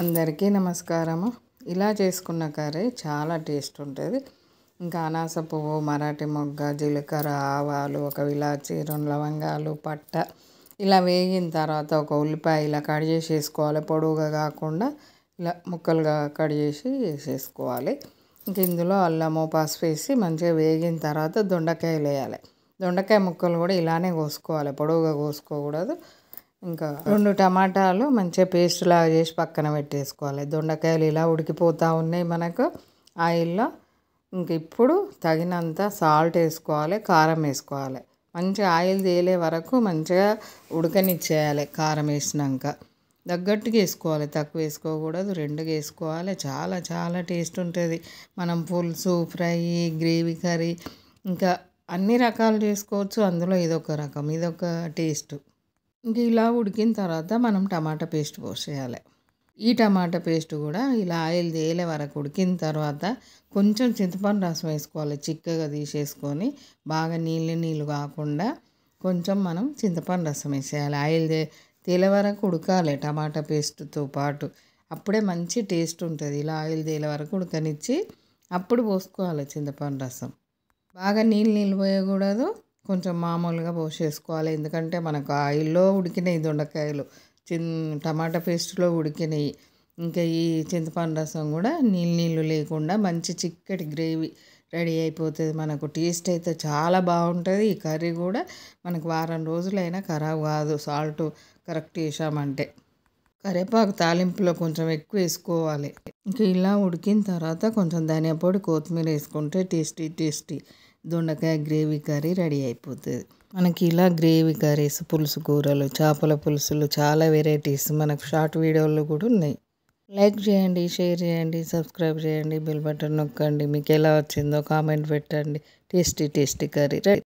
అందరికీ నమస్కారము. ఇలా చేసుకున్న కర్రీ చాలా టేస్ట్ ఉంటుంది. ఇంకా అనాస పువ్వు, మరాఠీ మొగ్గ, జీలకర్ర, ఆవాలు, ఒక ఇలాచి, 2 లవంగాలు, పట్ట ఇలా వేగిన తర్వాత ఒక ఉల్లిపాయ ఇలా కట్ చేసి వేసుకోవాలి. పొడువుగా కాకుండా ఇలా ముక్కలుగా కట్ చేసి వేసేసుకోవాలి. ఇంక ఇందులో అల్లము, పసుపు వేసి మంచిగా వేగిన తర్వాత దొండకాయలు వేయాలి. దొండకాయ ముక్కలు కూడా ఇలానే కోసుకోవాలి, పొడవుగా కోసుకోకూడదు. ఇంకా 2 టమాటాలు మంచిగా పేస్ట్ లాగా చేసి పక్కన పెట్టేసుకోవాలి. దొండకాయలు ఇలా ఉడికిపోతూ ఉన్నాయి మనకు ఆయిల్లో. ఇంక ఇప్పుడు తగినంత సాల్ట్ వేసుకోవాలి, కారం వేసుకోవాలి. మంచిగా ఆయిల్ తేలే వరకు మంచిగా ఉడకనిచ్చేయాలి. కారం వేసినాక తగ్గట్టుగా వేసుకోవాలి, తక్కువ వేసుకోకూడదు, 2గా వేసుకోవాలి. చాలా చాలా టేస్ట్ ఉంటుంది. మనం పులుసు, ఫ్రై, గ్రేవీ కర్రీ ఇంకా అన్ని రకాలు చేసుకోవచ్చు. అందులో ఇదొక రకం, ఇదొక టేస్ట్. ఇంక ఇలా ఉడికిన తర్వాత మనం టమాటా పేస్ట్ పోసేయాలి. ఈ టమాటా పేస్ట్ కూడా ఇలా ఆయిల్ తేలే వరకు ఉడికిన తర్వాత కొంచెం చింతపండు రసం వేసుకోవాలి. చిక్కగా తీసేసుకొని బాగా నీళ్ళు కాకుండా కొంచెం మనం చింతపండు రసం వేసేయాలి. ఆయిల్ తేలే వరకు ఉడకాలి టమాటా పేస్ట్తో పాటు, అప్పుడే మంచి టేస్ట్ ఉంటుంది. ఇలా ఆయిల్ తేలే వరకు ఉడకనిచ్చి అప్పుడు పోసుకోవాలి చింతపండు రసం. బాగా నీళ్ళు పోయకూడదు, కొంచెం మామూలుగా పోసేసుకోవాలి. ఎందుకంటే మనకు ఆయిల్లో ఉడికినాయి దొండకాయలు, టమాటా పేస్ట్లో ఉడికినాయి. ఇంకా ఈ చింతపండు రసం కూడా నీళ్ళు లేకుండా మంచి చిక్కటి గ్రేవీ రెడీ అయిపోతుంది. మనకు టేస్ట్ అయితే చాలా బాగుంటుంది. ఈ కర్రీ కూడా మనకు వారం రోజులైనా ఖరాబ్ కాదు, సాల్ట్ కరెక్ట్ వేసామంటే. కరివేపాకు తాలింపులో కొంచెం ఎక్కువ వేసుకోవాలి. ఇంకా ఇలా ఉడికిన తర్వాత కొంచెం ధనియా పొడి, కొత్తిమీర వేసుకుంటే టేస్టీ దొండకాయ గ్రేవీ కర్రీ రెడీ అయిపోతుంది. మనకి ఇలా గ్రేవీ కర్రీస్, పులుసు కూరలు, చేపల పులుసులు చాలా వెరైటీస్ మనకు షార్ట్ వీడియోలు కూడా ఉన్నాయి. లైక్ చేయండి, షేర్ చేయండి, సబ్స్క్రైబ్ చేయండి, బెల్ బటన్ నొక్కండి. మీకు ఎలా వచ్చిందో కామెంట్ పెట్టండి. Tasty curry ready.